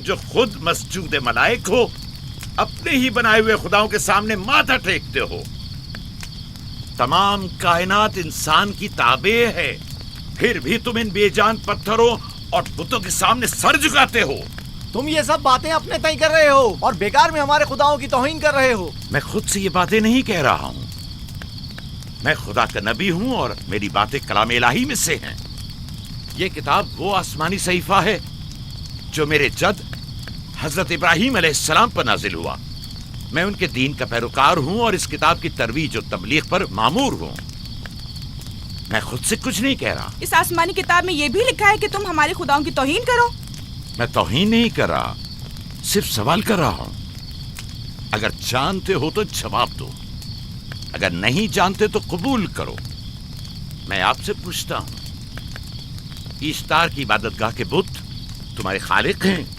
जो खुद मस्जूद मलाइक हो, अपने ही बनाए हुए खुदाओं के सामने माथा टेकते हो। तमाम कायनात इंसान की ताबे है, फिर भी तुम इन बेजान पत्थरों और बुतों के सामने सर झुकाते हो। तुम ये सब बातें अपने तय कर रहे हो और बेकार में हमारे खुदाओं की तौहीन कर रहे हो। मैं खुद से ये बातें नहीं कह रहा हूं। मैं खुदा का नबी हूं और मेरी बातें कलाम इलाही में से हैं। ये किताब वो आसमानी सहीफा है जो मेरे जद हजरत इब्राहीम अलैहिस्सलाम पर नाजिल हुआ। मैं उनके दीन का पैरोकार हूं और इस किताब की तरवीज और तबलीग पर मामूर हूं। मैं खुद से कुछ नहीं कह रहा। इस आसमानी किताब में ये भी लिखा है कि तुम हमारे खुदाओं की तौहीन करो। मैं तौहीन नहीं कर रहा, सिर्फ सवाल कर रहा हूं। अगर जानते हो तो जवाब दो, अगर नहीं जानते तो कबूल करो। मैं आपसे पूछता हूं, ईश्तार की इबादतगाह के बुत तुम्हारे खालिक हैं?